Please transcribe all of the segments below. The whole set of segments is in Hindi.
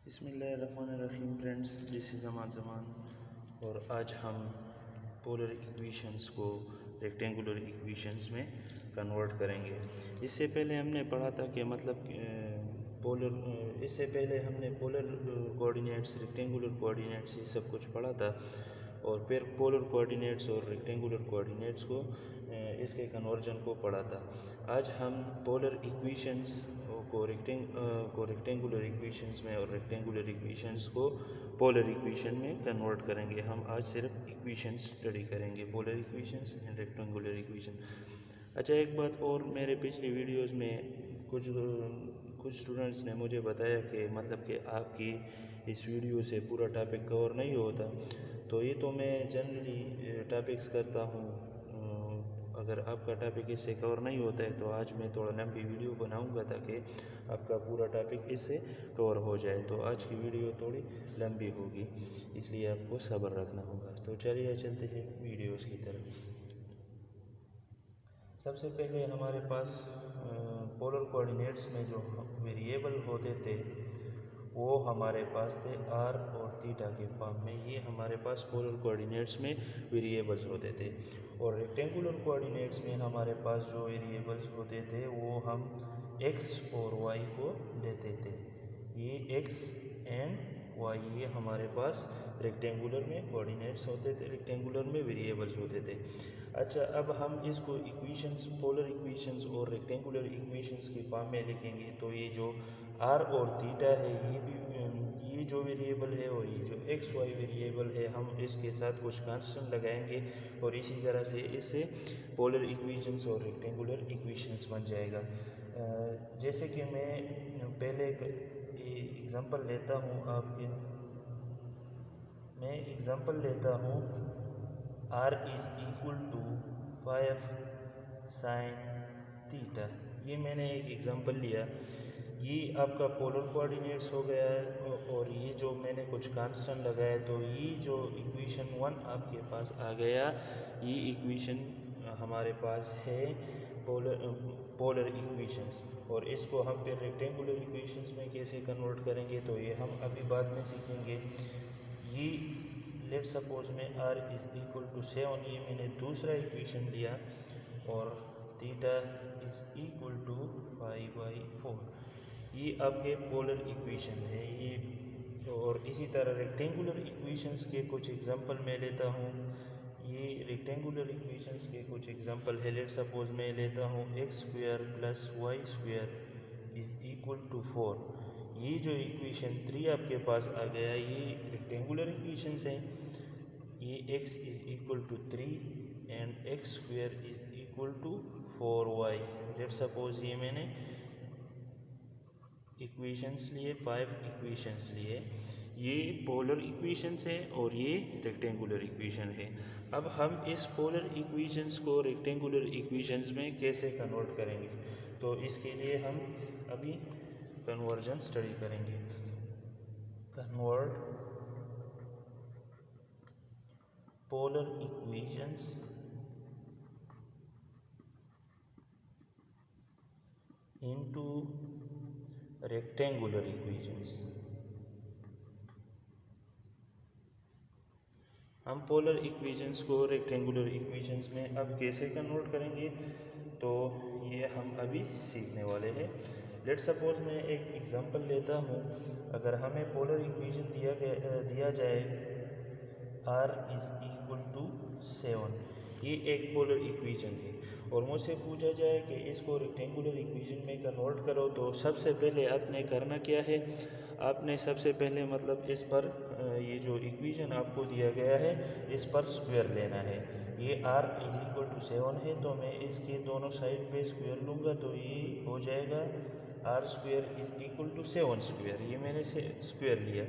बिस्मिल्लाहिर्रहमानिर्रहीम फ्रेंड्स, दिस इज़ अमान ज़मान और आज हम पोलर इक्वेशंस को रेक्टेंगुलर इक्वेशंस में कन्वर्ट करेंगे। इससे पहले हमने पढ़ा था कि इससे पहले हमने पोलर कोऑर्डिनेट्स, रेक्टेंगुलर कोऑर्डिनेट्स ये सब कुछ पढ़ा था और फिर पोलर कोऑर्डिनेट्स और रेक्टेंगुलर कोऑर्डिनेट्स को इसके कन्वर्जन को पढ़ा था। आज हम पोलर इक्वेशंस को रेक्टेंगुलर इक्वेशंस में और रेक्टेंगुलर इक्वेशंस को पोलर इक्वेशन में कन्वर्ट करेंगे। हम आज सिर्फ इक्वेशंस स्टडी करेंगे, polar equations and rectangular equation. अच्छा, एक बात और, मेरे पिछले वीडियोस में कुछ स्टूडेंट्स ने मुझे बताया कि आपकी इस वीडियो से पूरा टॉपिक कवर नहीं होता, तो ये तो मैं जनरली टॉपिक्स करता हूँ। अगर आपका टॉपिक इससे कवर नहीं होता है तो आज मैं थोड़ा लंबी वीडियो बनाऊंगा ताकि आपका पूरा टॉपिक इससे कवर हो जाए। तो आज की वीडियो थोड़ी लंबी होगी, इसलिए आपको सब्र रखना होगा। तो चलिए चलते हैं वीडियोस की तरफ। सबसे पहले हमारे पास पोलर कोऑर्डिनेट्स में जो वेरिएबल होते थे वो हमारे पास थे आर और थीटा के फॉर्म में। ये हमारे पास पोलर कोऑर्डिनेट्स में वेरिएबल्स होते थे। और रेक्टेंगुलर कोऑर्डिनेट्स में हमारे पास जो वेरिएबल्स होते थे वो हम एक्स और वाई को लेते थे। ये एक्स एंड वाई ये हमारे पास रेक्टेंगुलर में कोऑर्डिनेट्स होते थे, रेक्टेंगुलर में वेरिएबल्स होते थे। अच्छा, अब हम इसको इक्वेशंस, पोलर इक्वेशंस और रेक्टेंगुलर इक्वेशंस के फॉर्म में लिखेंगे। तो ये जो आर और थीटा है ये जो वेरिएबल है और ये जो एक्स वाई वेरिएबल है, हम इसके साथ कुछ कांस्टेंट लगाएंगे और इसी तरह से इससे पोलर इक्वेशंस और रेक्टेंगुलर इक्वेशंस बन जाएगा। जैसे कि मैं पहले एग्जांपल लेता हूँ r is equal to 5 sine theta. ये मैंने एक एग्जांपल लिया। ये आपका पोलर कोऑर्डिनेट्स हो गया है और ये जो मैंने कुछ कांस्टेंट लगाया, तो ये जो इक्वेशन 1 आपके पास आ गया, ये इक्वेशन हमारे पास है पोलर इक्वेशंस। और इसको हम फिर रेक्टेंगुलर इक्वेशंस में कैसे कन्वर्ट करेंगे तो ये हम अभी बाद में सीखेंगे। ये लेट सपोज में r इज इक्वल टू 7, ये मैंने दूसरा इक्वेशन लिया और थीटा इज इक्वल टू 5/4, ये आपके पोलर इक्वेशन है ये। और इसी तरह रेक्टेंगुलर इक्वेशंस के कुछ एग्जांपल मैं लेता हूँ। ये रेक्टेंगुलर इक्वेशंस के कुछ एग्जांपल है। लेट सपोज मैं लेता हूँ x square plus y square is equal to 4। ये जो इक्वेशन 3 आपके पास आ गया, ये रेक्टेंगुलर इक्वेशंस हैं। ये x is equal to 3 and x square is equal to 4y। Let suppose ये मैंने इक्वेशंस लिए, 5 इक्वेशंस लिए। ये पोलर इक्वेशंस है और ये रेक्टेंगुलर इक्वेशन है। अब हम इस पोलर इक्वेशंस को रेक्टेंगुलर इक्वेशंस में कैसे कन्वर्ट करेंगे, तो इसके लिए हम अभी कन्वर्जन स्टडी करेंगे। Convert polar equations into rectangular equations. हम पोलर इक्वेशंस को रेक्टेंगुलर इक्वेशंस में अब कैसे कन्वर्ट करेंगे, तो ये हम अभी सीखने वाले हैं। लेट सपोज मैं एक एग्जांपल लेता हूँ। अगर हमें पोलर इक्वेशन दिया जाए r इज इक्वल टू 7, ये एक पोलर इक्वेशन है और मुझसे पूछा जाए कि इसको रेक्टेंगुलर इक्वेशन में कन्वर्ट करो, तो सबसे पहले आपने करना क्या है, आपने सबसे पहले इस पर ये जो इक्वेशन आपको दिया गया है इस पर स्क्वायर लेना है। ये r इज इक्वल टू 7 है, तो मैं इसके दोनों साइड पे स्क्वायर लूँगा, तो ये हो जाएगा r square is equal to 7 square. ये मैंने स्क्वायर लिया।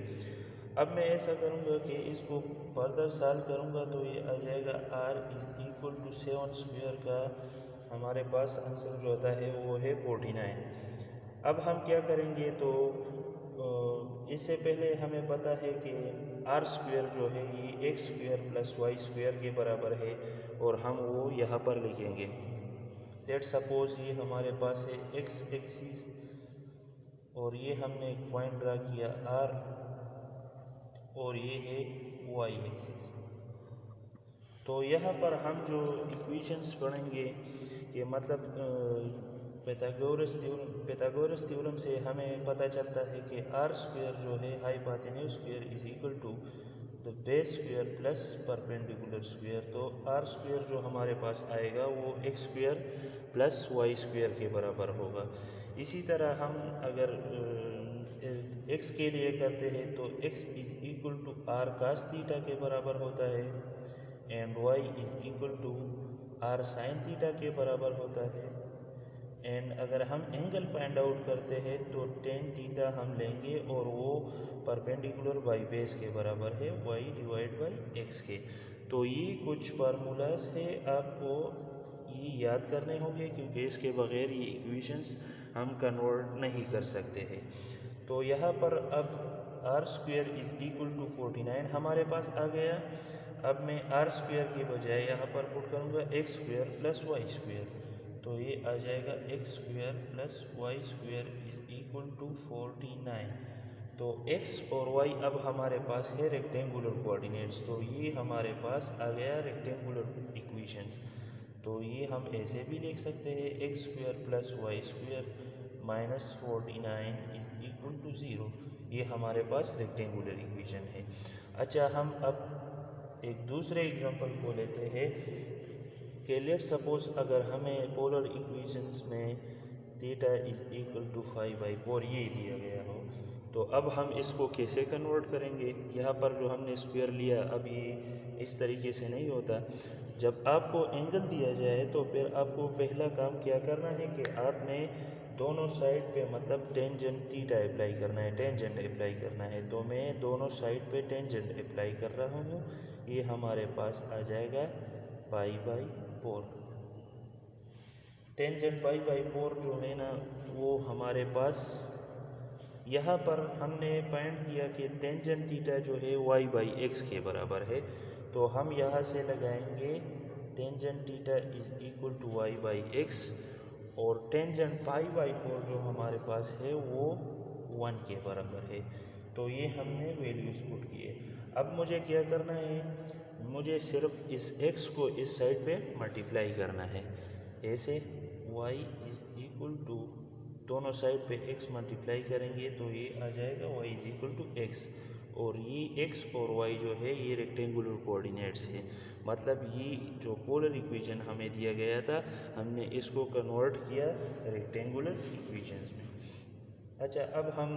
अब मैं ऐसा करूँगा कि इसको फर्दर सॉल्व करूँगा, तो ये आ जाएगा r is equal to 7 square का हमारे पास आंसर जो आता है वो है 49। अब हम क्या करेंगे, तो इससे पहले हमें पता है कि r स्क्वायर जो है ये x square plus y square के बराबर है और हम वो यहाँ पर लिखेंगे। लेट सपोज ये हमारे पास है एक्स एक्सिस और ये हमने एक पॉइंट ड्रा किया आर, और ये है वाई एक्सिस। तो यहाँ पर हम जो इक्वेशंस पढ़ेंगे, ये मतलब पैथागोरस थ्योरम से हमें पता चलता है कि आर स्क्वायर जो है hypotenuse square is equal to the base square plus perpendicular square. तो आर स्क्वायर जो हमारे पास आएगा वो x square plus y square के बराबर होगा। इसी तरह हम अगर एक्स के लिए करते हैं तो x is equal to r cos theta के बराबर होता है, and y is equal to r sine theta के बराबर होता है। एंड अगर हम एंगल फाइंड आउट करते हैं तो टेन थीटा हम लेंगे और वो परपेंडिकुलर बाई बेस के बराबर है y डिवाइड बाई एक्स के। तो ये कुछ फार्मूलाज है, आपको ये याद करने होंगे क्योंकि इसके बगैर ये इक्वेशंस हम कन्वर्ट नहीं कर सकते हैं। तो यहाँ पर अब r square is equal to 49 हमारे पास आ गया। अब मैं आर स्क्वायर के बजाय यहाँ पर पुट करूँगा x square plus y square, तो ये आ जाएगा x square plus y square is equal to 49। तो x और y अब हमारे पास है रेक्टेंगुलर कोऑर्डिनेट्स, तो ये हमारे पास आ गया रेक्टेंगुलर इक्वेशन। तो ये हम ऐसे भी लिख सकते हैं x square plus y square minus 49 is equal to 0। ये हमारे पास रेक्टेंगुलर इक्वेशन है। अच्छा, हम अब एक दूसरे एग्जांपल को लेते हैं कि लेट सपोज अगर हमें पोलर इक्वेशंस में थीटा इज इक्वल टू 5/4 ये दिया गया हो, तो अब हम इसको कैसे कन्वर्ट करेंगे। यहाँ पर जो हमने स्क्वायर लिया, अब ये इस तरीके से नहीं होता। जब आपको एंगल दिया जाए तो फिर आपको पहला काम क्या करना है कि आपने दोनों साइड पे मतलब टेंजेंट थीटा अप्लाई करना है, टेंजेंट अप्लाई करना है। तो मैं दोनों साइड पे टेंजेंट अप्लाई कर रहा हूँ। ये हमारे पास आ जाएगा π/4। टेंजेंट π/4 जो है ना, वो हमारे पास यहाँ पर हमने फाइंड किया कि टेंजेंट थीटा जो है y/x के बराबर है। तो हम यहाँ से लगाएंगे tangent theta is equal to y/x, और टेंजेंट π/4 जो हमारे पास है वो 1 के बराबर है। तो ये हमने वैल्यूज पुट किए। अब मुझे क्या करना है, मुझे सिर्फ इस x को इस साइड पे मल्टीप्लाई करना है। ऐसे y इज इक्वल टू दोनों साइड पे x मल्टीप्लाई करेंगे तो ये आ जाएगा y is equal to x, और ये x और y जो है ये रेक्टेंगुलर कोऑर्डिनेट्स है। मतलब ये जो पोलर इक्वेशन हमें दिया गया था, हमने इसको कन्वर्ट किया रेक्टेंगुलर इक्वेशंस में। अच्छा, अब हम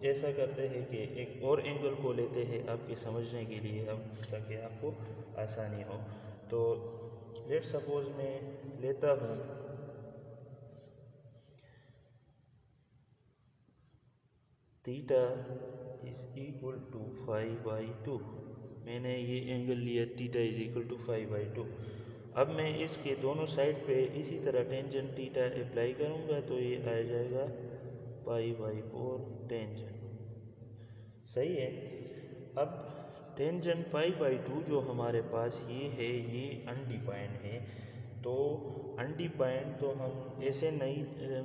ऐसा करते हैं कि एक और एंगल को लेते हैं आपके समझने के लिए, हम ताकि आपको आसानी हो। तो लेट सपोज मैं लेता हूँ थीटा इज इक्वल टू 5/2। मैंने ये एंगल लिया थीटा इज इक्वल टू 5/2। अब मैं इसके दोनों साइड पे इसी तरह टेंजेंट थीटा अप्लाई करूँगा तो ये आ जाएगा π/4 टेंजेंट। सही है। अब टेंजेंट π/2 जो हमारे पास ये है, ये अनडिफाइंड है। तो अनडिफाइंड तो हम ऐसे नहीं,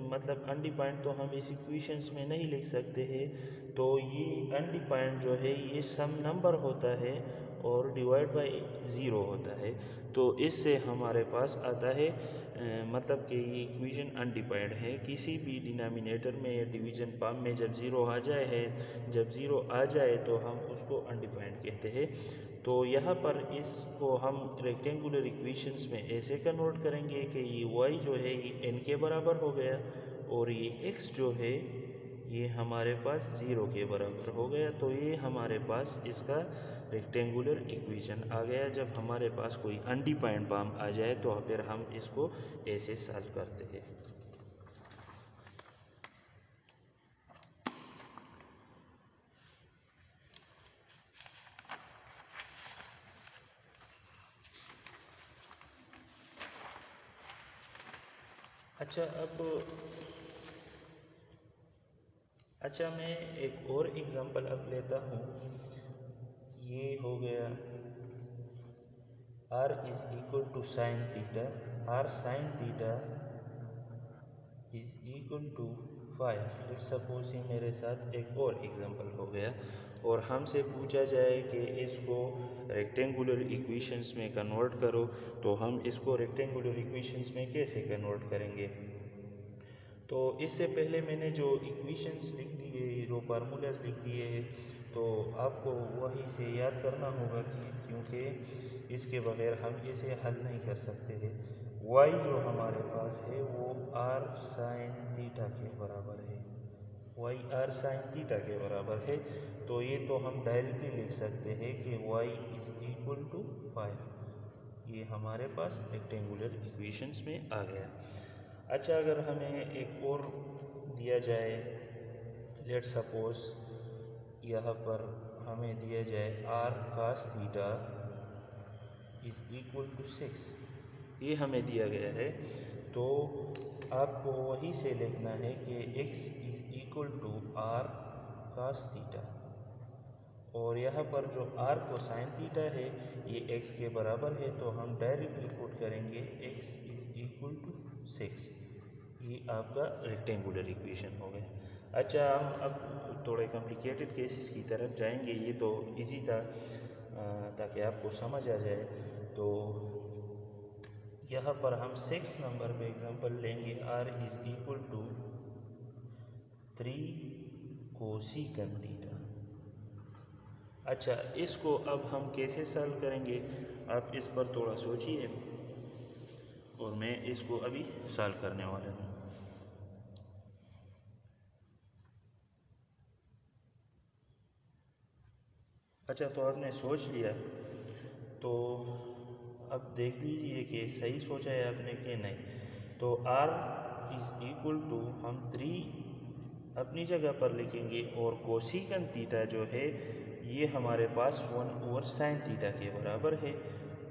मतलब अनडिफाइंड तो हम इस इक्वेशंस में नहीं लिख सकते हैं। तो ये अनडिफाइंड जो है ये सम नंबर होता है और डिवाइड बाय 0 होता है। तो इससे हमारे पास आता है मतलब कि ये इक्वेशन अनडिफाइंड है। किसी भी डिनोमिनेटर में या डिवीजन पाम में जब ज़ीरो आ जाए तो हम उसको अनडिफाइंड कहते हैं। तो यहाँ पर इसको हम रेक्टेंगुलर इक्वेशंस में ऐसे कन्वर्ट करेंगे कि ये y जो है ये n के बराबर हो गया, और ये x जो है ये हमारे पास 0 के बराबर हो गया। तो ये हमारे पास इसका रेक्टेंगुलर इक्वेशन आ गया। जब हमारे पास कोई अनडिफाइंड फॉर्म आ जाए तो फिर हम इसको ऐसे सॉल्व करते हैं। अच्छा, मैं एक और एग्जांपल अब लेता हूँ। ये हो गया r is equal to sine theta, r sine theta is equal to 5। Let's suppose ही मेरे साथ एक और एग्जांपल हो गया और हमसे पूछा जाए कि इसको रेक्टेंगुलर इक्वेशंस में कन्वर्ट करो, तो हम इसको रेक्टेंगुलर इक्वेशंस में कैसे कन्वर्ट करेंगे। तो इससे पहले मैंने जो इक्वेशंस लिख दिए, जो फार्मूलाज लिख दिए, तो आपको वही से याद करना होगा कि क्योंकि इसके बगैर हम इसे हल नहीं कर सकते हैं। y जो हमारे पास है वो r sin थीटा के बराबर है, y r sin थीटा के बराबर है। तो ये तो हम डायरेक्टली लिख सकते हैं कि y इज इक्वल टू 5। ये हमारे पास रेक्टेंगुलर इक्वेशंस में आ गया। अच्छा, अगर हमें एक और दिया जाए, लेट सपोज यहाँ पर हमें दिया जाए r cos theta is equal to 6, ये हमें दिया गया है। तो आपको वही से लिखना है कि x is equal to r cos theta, और यहाँ पर जो r कोसाइन थीटा है ये x के बराबर है, तो हम डायरेक्टली पुट करेंगे x इज इक्वल टू 6। ये आपका रेक्टेंगुलर इक्वेशन हो गया। अच्छा, हम अब थोड़े कॉम्प्लिकेटेड केसेस की तरफ जाएंगे। ये तो इजी था ताकि आपको समझ आ जाए। तो यहाँ पर हम 6 नंबर पे एग्जांपल लेंगे, r is equal to 3 cosecant theta. अच्छा, इसको अब हम कैसे सॉल्व करेंगे, आप इस पर थोड़ा सोचिए और मैं इसको अभी सॉल्व करने वाला हूँ। अच्छा, तो आपने सोच लिया, तो अब देख लीजिए कि सही सोचा है आपने कि नहीं। तो r इज इक्वल टू हम 3 अपनी जगह पर लिखेंगे और कोसेकंड थीटा जो है ये हमारे पास 1/sin थीटा के बराबर है।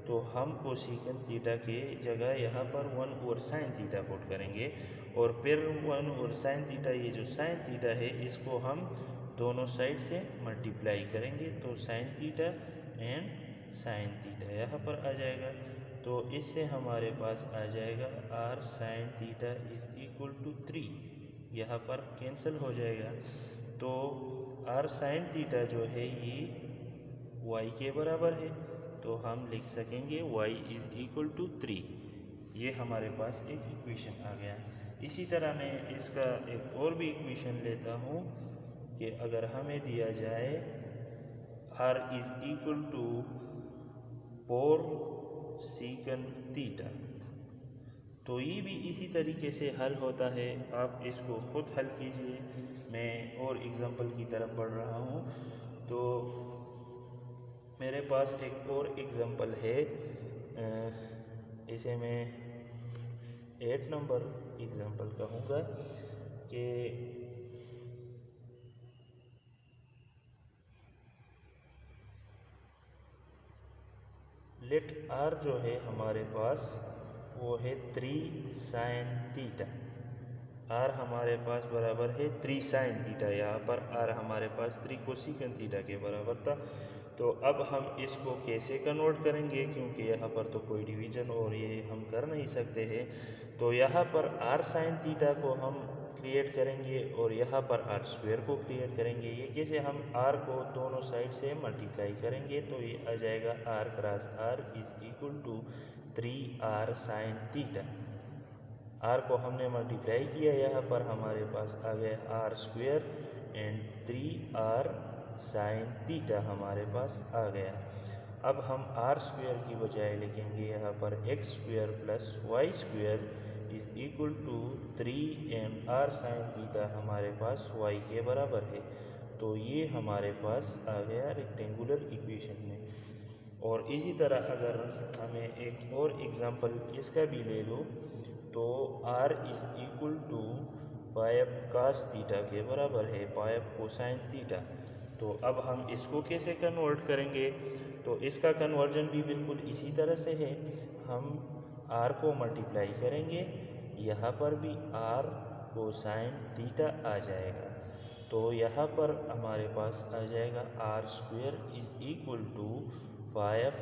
तो हम कोसेकंड थीटा के जगह यहाँ पर 1/sin थीटा पुट करेंगे और फिर 1/sin थीटा, ये जो sin थीटा है इसको हम दोनों साइड से मल्टीप्लाई करेंगे, तो sin theta and sin theta यहाँ पर आ जाएगा। तो इससे हमारे पास आ जाएगा r sin theta is equal to 3, यहाँ पर कैंसिल हो जाएगा। तो r sin थीटा जो है ये y के बराबर है, तो हम लिख सकेंगे y इज इक्वल टू 3। ये हमारे पास एक इक्वेशन आ गया। इसी तरह मैं इसका एक और भी इक्वेशन लेता हूँ कि अगर हमें दिया जाए r is equal to 4 second theta, तो ये भी इसी तरीके से हल होता है। आप इसको खुद हल कीजिए, मैं और एग्जांपल की तरफ बढ़ रहा हूँ। तो मेरे पास एक और एग्जांपल है, इसे मैं 8 नंबर एग्जांपल कहूँगा कि लेट r जो है हमारे पास वो है 3 sin थीटा। r हमारे पास बराबर है 3 sin थीटा, यहाँ पर r हमारे पास 3 कोसेकंड थीटा के बराबर था। तो अब हम इसको कैसे कन्वर्ट करेंगे, क्योंकि यहाँ पर तो कोई डिवीजन और ये हम कर नहीं सकते हैं। तो यहाँ पर r sin थीटा को हम क्रिएट करेंगे और यहाँ पर r स्क्वायर को क्रिएट करेंगे। ये कैसे, हम r को दोनों साइड से मल्टीप्लाई करेंगे, तो ये आ जाएगा r cross r is equal to 3r sin theta. r को हमने मल्टीप्लाई किया, यहाँ पर हमारे पास आ गया r square and 3r sin theta हमारे पास आ गया। अब हम r स्क्वायर की बजाय लिखेंगे यहाँ पर x square plus y square is equal to 3r sin theta हमारे पास y के बराबर है। तो ये हमारे पास आ गया रेक्टेंगुलर इक्वेशन में। और इसी तरह अगर हमें एक और एग्जांपल इसका भी ले लो, तो r is equal to 5 cos theta के बराबर है 5 कोसाइन थीटा। तो अब हम इसको कैसे कन्वर्ट करेंगे, तो इसका कन्वर्जन भी बिल्कुल इसी तरह से है। हम r को मल्टीप्लाई करेंगे, यहाँ पर भी r कोसाइन थीटा आ जाएगा। तो यहाँ पर हमारे पास आ जाएगा r square is equal to 5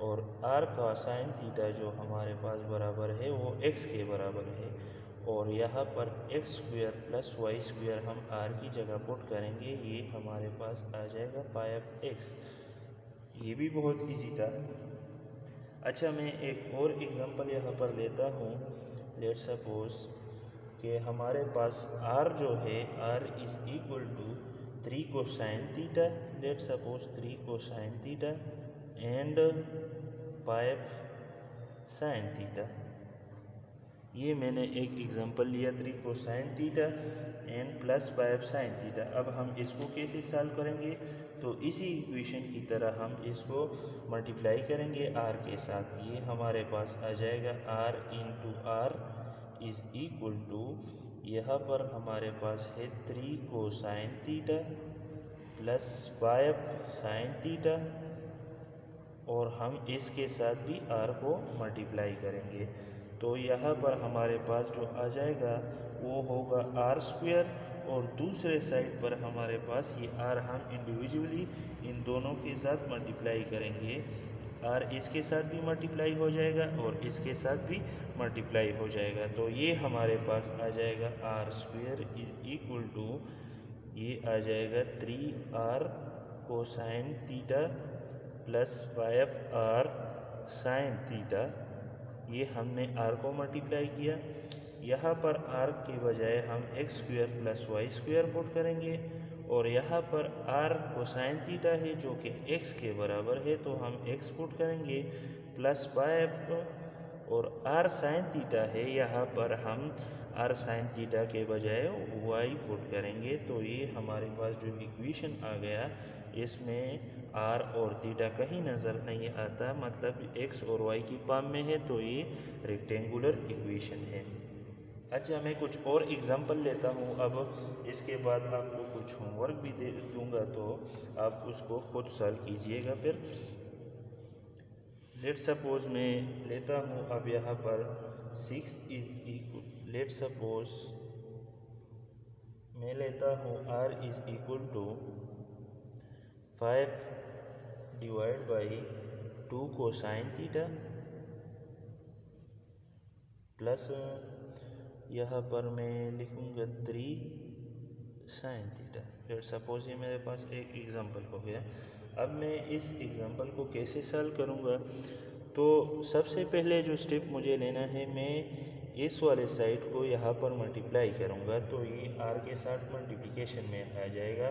और r का साइन थीटा जो हमारे पास बराबर है वो x के बराबर है। और यहाँ पर x square plus y square हम आर की जगह पुट करेंगे, ये हमारे पास आ जाएगा पाई ऑफ एक्स। ये भी बहुत इजी था। अच्छा, मैं एक और एग्जांपल यहाँ पर लेता हूँ। लेट सपोज कि हमारे पास आर जो है, r is equal to 3 cosine theta, let suppose 3 cosine theta and 5 sine theta. ये मैंने एक एग्जांपल लिया 3 cosine theta and plus 5 sine theta. अब हम इसको कैसे सॉल्व करेंगे? तो इसी इक्वेशन की तरह हम इसको मल्टीप्लाई करेंगे आर के साथ। ये हमारे पास आ जाएगा r into r is equal to, यहाँ पर हमारे पास है 3 cosine theta plus 5 sine theta, और हम इसके साथ भी आर को मल्टीप्लाई करेंगे। तो यहाँ पर हमारे पास जो आ जाएगा वो होगा आर स्क्वायर, और दूसरे साइड पर हमारे पास ये आर हम इंडिविजुअली इन दोनों के साथ मल्टीप्लाई करेंगे। आर इसके साथ भी मल्टीप्लाई हो जाएगा और इसके साथ भी मल्टीप्लाई हो जाएगा। तो ये हमारे पास आ जाएगा r square is equal to, ये आ जाएगा 3r cosine theta plus 5r sine theta. ये हमने r को मल्टीप्लाई किया। यहाँ पर r के बजाय हम x square plus y square put करेंगे, और यहाँ पर r कोसाइन थीटा है जो कि x के बराबर है, तो हम x पुट करेंगे प्लस 5, और r साइन थीटा है, यहाँ पर हम r साइन थीटा के बजाय y पुट करेंगे। तो ये हमारे पास जो इक्वेशन आ गया, इसमें r और थीटा कहीं नज़र नहीं आता, मतलब x और y की फॉर्म में है, तो ये रेक्टेंगुलर इक्वेशन है। अच्छा, मैं कुछ और एग्जांपल लेता हूँ। अब इसके बाद आपको कुछ होमवर्क भी दे दूँगा, तो आप उसको खुद सॉल्व कीजिएगा। फिर लेट सपोज मैं लेता हूँ, अब यहाँ पर 6 इज इक्वल, लेट सपोज मैं लेता हूँ r is equal to 5 divide by 2 cosine theta plus, यहाँ पर मैं लिखूँगा 3 साइन थीटा। लेट सपोज ये मेरे पास एक एग्जांपल हो गया। अब मैं इस एग्जांपल को कैसे सॉल्व करूँगा? तो सबसे पहले जो स्टेप मुझे लेना है, मैं इस वाले साइड को यहाँ पर मल्टीप्लाई करूँगा, तो ये r के साथ मल्टीप्लिकेशन में आ जाएगा।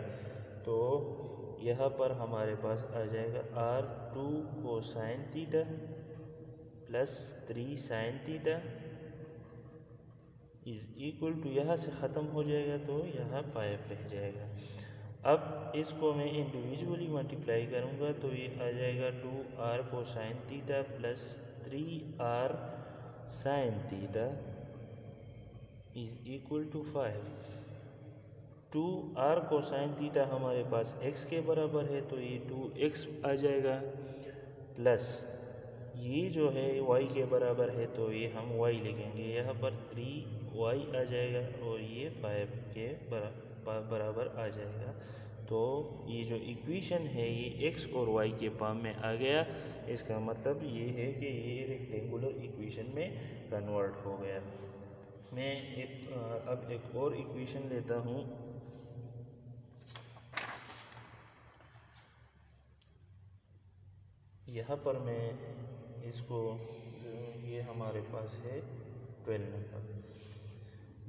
तो यहाँ पर हमारे पास आ जाएगा r 2 cosine theta plus 3 sine theta is equal to, यहाँ से ख़त्म हो जाएगा तो यहाँ 5 रह जाएगा। अब इसको मैं इंडिविजुअली मल्टीप्लाई करूँगा, तो ये आ जाएगा 2r cosine theta plus 3r sine theta is equal to 5। 2r cosine theta हमारे पास x के बराबर है, तो ये 2x आ जाएगा, प्लस ये जो है y के बराबर है, तो ये हम y लिखेंगे, यहाँ पर 3y आ जाएगा, और ये 5 के बराबर आ जाएगा। तो ये जो इक्वेशन है ये x और y के फॉर्म में आ गया। इसका मतलब ये है कि ये रेक्टेंगुलर इक्वेशन में कन्वर्ट हो गया। मैं अब एक और इक्वेशन लेता हूँ। यहाँ पर मैं इसको, ये हमारे पास है 12 नंबर।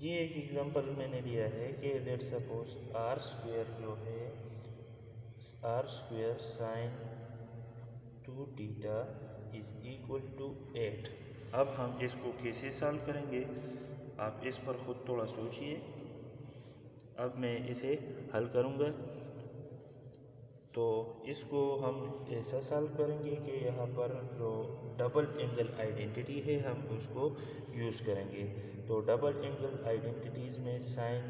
ये एक एग्जांपल मैंने लिया है कि लेट सपोज r स्क्वायर जो है, r square sine 2 theta is equal to 8। अब हम इसको कैसे सॉल्व करेंगे, आप इस पर खुद थोड़ा सोचिए। अब मैं इसे हल करूँगा, तो इसको हम ऐसा सॉल्व करेंगे कि यहाँ पर जो डबल एंगल आइडेंटिटी है हम उसको यूज़ करेंगे। तो डबल एंगल आइडेंटिटीज़ में साइन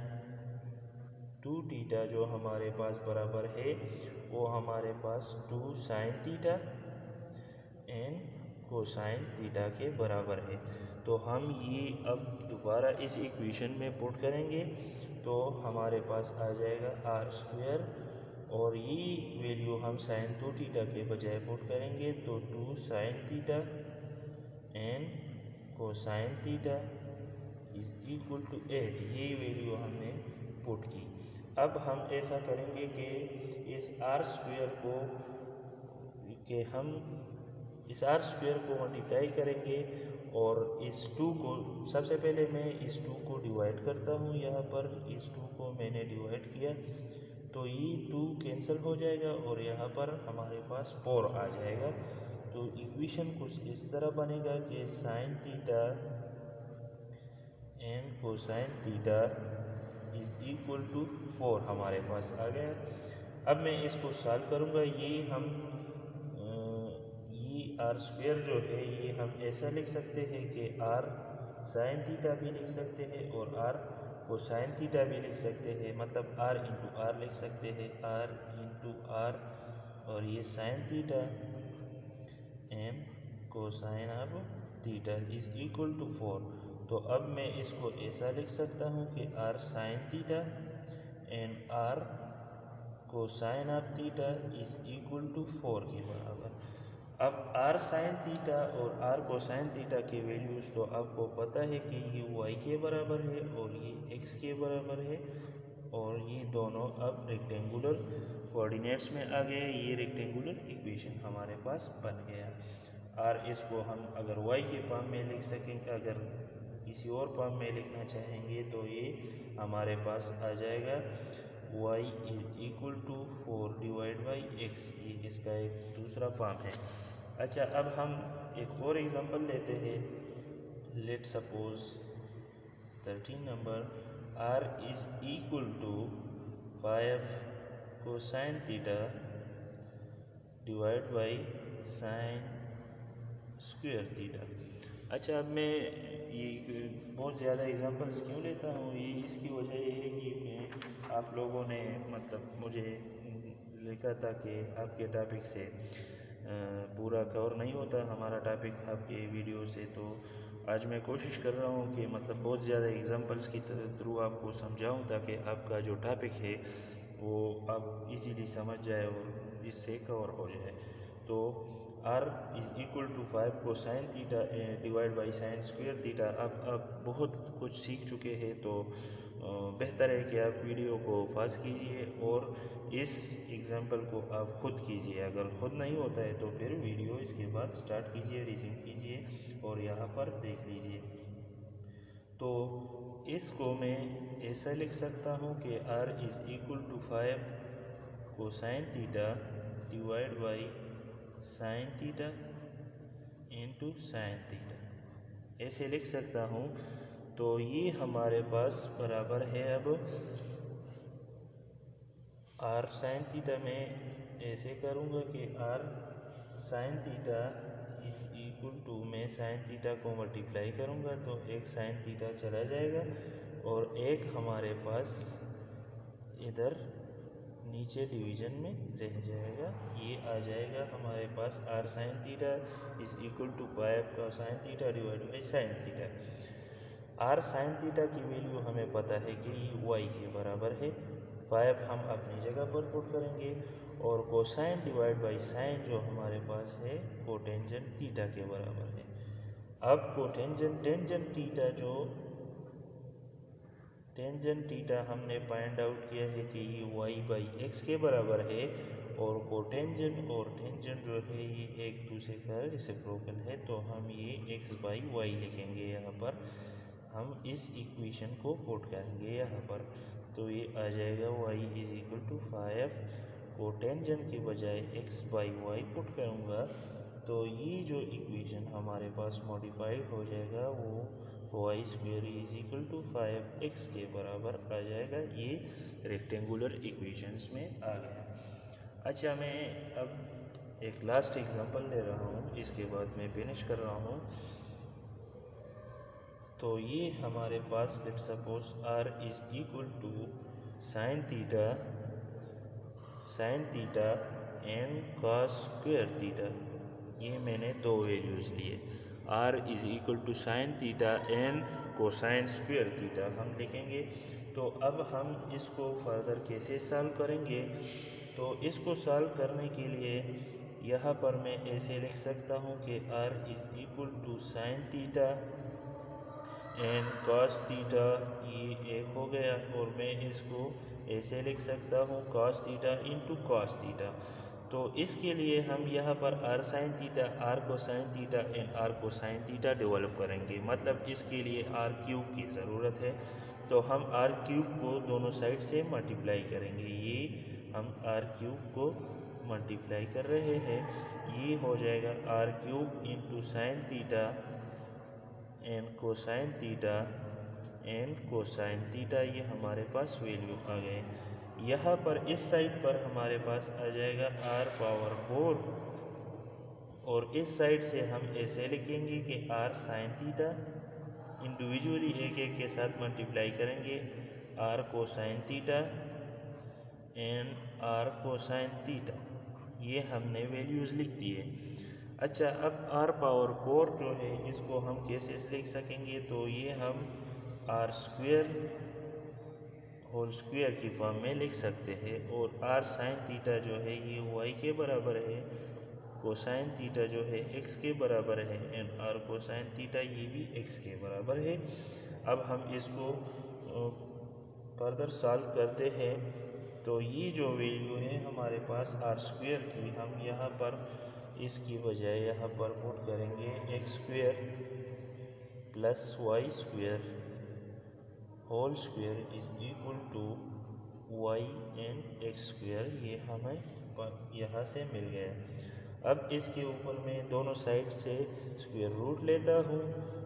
2 थीटा जो हमारे पास बराबर है, वो हमारे पास 2 sine theta and cosine theta के बराबर है। तो हम ये अब दोबारा इस इक्वेशन में पुट करेंगे, तो हमारे पास आ जाएगा r स्क्वायर, और ये वैल्यू हम साइन 2 थीटा के बजाय पुट करेंगे, तो 2 sine theta and cosine theta is equal to 8, ये वैल्यू हमने पुट की। अब हम ऐसा करेंगे कि इस आर स्क्वायर को मल्टीप्लाई करेंगे और इस 2 को, सबसे पहले मैं इस 2 को डिवाइड करता हूँ। यहाँ पर इस 2 को मैंने डिवाइड किया तो ये 2 कैंसिल हो जाएगा और यहाँ पर हमारे पास 4 आ जाएगा। तो इक्वेशन कुछ इस तरह बनेगा कि sine theta and cosine theta is equal to 4 हमारे पास आ गया। अब मैं इसको सॉल्व करूँगा। ये आर स्क्वायर जो है ये हम ऐसा लिख सकते हैं कि आर साइन थीटा भी लिख सकते हैं और आर कोसाइन थीटा भी लिख सकते हैं, मतलब आर इंटू आर लिख सकते हैं, आर इंटू आर, और ये sine theta and cosine of theta is equal to 4। तो अब मैं इसको ऐसा लिख सकता हूँ कि r sine theta and r cosine of theta is equal to 4 के बराबर। अब आर साइन थीटा और आर कोसाइन थीटा के वैल्यूज़ तो आपको पता है कि ये वाई के बराबर है और ये एक्स के बराबर है, और ये दोनों अब रेक्टेंगुलर कोऑर्डिनेट्स में आ गए। ये रेक्टेंगुलर इक्वेशन हमारे पास बन गया। और इसको हम अगर वाई के फॉर्म में लिख सकेंगे, अगर किसी और फॉर्म में लिखना चाहेंगे तो ये हमारे पास आ जाएगा y is equal to 4 divide by x, ये इसका एक दूसरा फॉर्म है। अच्छा, अब हम एक और एग्जांपल लेते हैं। Let suppose 13 number, r is equal to 5 cosine theta divide by sine square theta. अच्छा, अब मैं ये बहुत ज़्यादा एग्जांपल्स क्यों लेता हूँ, ये इसकी वजह ये है कि मैं आप लोगों ने मतलब मुझे लिखा था कि आपके टॉपिक से पूरा कवर नहीं होता हमारा टॉपिक आपके वीडियो से, तो आज मैं कोशिश कर रहा हूँ कि मतलब बहुत ज़्यादा एग्जांपल्स की थ्रू आपको समझाऊँ ताकि आपका जो टॉपिक है वो आप इजीली समझ जाए और इससे कवर हो जाए। तो r is equal to 5 cosine theta divide by sine square theta. अब बहुत कुछ सीख चुके हैं, तो बेहतर है कि आप वीडियो को पॉज कीजिए और इस एग्जाम्पल को आप खुद कीजिए। अगर खुद नहीं होता है तो फिर वीडियो इसके बाद स्टार्ट कीजिए, रिज्यूम कीजिए और यहाँ पर देख लीजिए। तो इसको मैं ऐसा लिख सकता हूँ कि r is equal to 5 cosine theta divide by sine theta into sine theta, ऐसे लिख सकता हूँ। तो ये हमारे पास बराबर है अब आर साइन थीटा में ऐसे करूँगा कि r sine theta is equal to, मैं साइन थीटा को मल्टीप्लाई करूँगा तो एक साइन थीटा चला जाएगा और एक हमारे पास इधर नीचे डिवीजन में रह जाएगा। ये आ जाएगा हमारे पास R sine theta is equal to 5 का sine theta divide by sine theta. R sine theta की वैल्यू हमें पता है कि ये वाई के बराबर है, 5 हम अपनी जगह पर पुट करेंगे, और कोसाइन डिवाइड बाई साइन जो हमारे पास है कोटेंजेंट थीटा के बराबर है। अब टेंजेंट थीटा हमने फाइंड आउट किया है कि ये y बाई एक्स के बराबर है, और कोटेंजेंट और टेंजेंट जो है ये एक दूसरे का रेसिप्रोकल है, तो हम ये x बाई वाई लिखेंगे। यहाँ पर हम इस इक्वेशन को पुट करेंगे यहाँ पर, तो ये आ जाएगा y is equal to 5 cotangent के बजाय x बाई वाई पुट करूँगा तो ये जो इक्वेशन हमारे पास मॉडिफाइड हो जाएगा वो Y square is equal to 5x के बराबर आ जाएगा। ये रेक्टेंगुलर इक्वेशंस में आ गया। अच्छा, मैं अब एक लास्ट एग्जांपल ले रहा हूँ, इसके बाद मैं फिनिश कर रहा हूँ। तो ये हमारे पास let suppose r is equal to sine theta and cos square theta. ये मैंने दो वैल्यूज़ लिए, r is equal to sine theta and cosine square theta हम लिखेंगे। तो अब हम इसको फर्दर कैसे सॉल्व करेंगे, तो इसको सॉल्व करने के लिए यहाँ पर मैं ऐसे लिख सकता हूँ कि r is equal to sine theta and cos theta, ये एक हो गया। और मैं इसको ऐसे लिख सकता हूँ cos theta into cos theta. तो इसके लिए हम यहाँ पर r sin theta, r cosine theta and r cosine theta develop करेंगे। मतलब इसके लिए r क्यूब की ज़रूरत है, तो हम r क्यूब को दोनों साइड से मल्टीप्लाई करेंगे। ये हम r क्यूब को मल्टीप्लाई कर रहे हैं, ये हो जाएगा r cube into sine theta and cosine theta and cosine theta. ये हमारे पास वैल्यू आ गए। यहाँ पर इस साइड पर हमारे पास आ जाएगा r पावर 4, और इस साइड से हम ऐसे लिखेंगे कि r साइन थीटा, इंडिविजुअली एक एक के साथ मल्टीप्लाई करेंगे, r cosine theta and r cosine theta. ये हमने वैल्यूज़ लिख दी है। अच्छा, अब r पावर 4 जो है इसको हम कैसे लिख सकेंगे, तो ये हम r स्क्वेयर होल स्क्वेयर की फॉर्म में लिख सकते हैं। और r साइन थीटा जो है ये y के बराबर है, कोसाइन थीटा जो है x के बराबर है एंड r कोसाइन थीटा ये भी x के बराबर है। अब हम इसको फर्दर सॉल्व करते हैं, तो ये जो वैल्यू है हमारे पास r स्क्वेयर की, हम यहाँ पर इसकी बजाय यहाँ पर पुट करेंगे x square plus Y square whole square is equal to Y and X square. ये हमें यहाँ से मिल गया। अब इसके ऊपर मैं दोनों साइड से स्क्वेयर रूट लेता हूँ,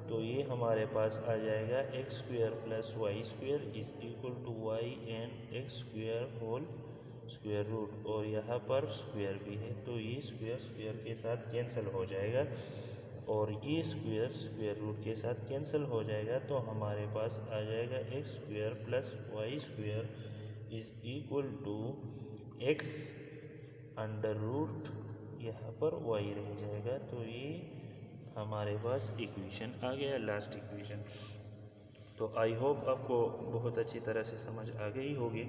तो ये हमारे पास आ जाएगा X square plus Y square is equal to Y and X square whole square root. और यहाँ पर स्क्वेयर भी है, तो ये स्क्वेयर स्क्वेयर के साथ कैंसिल हो जाएगा और ये स्क्वेयर स्क्वेयर रूट के साथ कैंसिल हो जाएगा। तो हमारे पास आ जाएगा X square plus Y square is equal to X under root, यहाँ पर वाई रह जाएगा। तो ये हमारे पास इक्वेशन आ गया, लास्ट इक्वेशन। तो आई होप आपको बहुत अच्छी तरह से समझ आ गई होगी।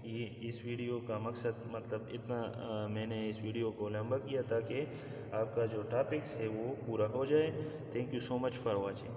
ये इस वीडियो का मकसद मतलब इतना मैंने इस वीडियो को लंबा किया ताकि आपका जो टॉपिक्स है वो पूरा हो जाए। Thank you so much for watching.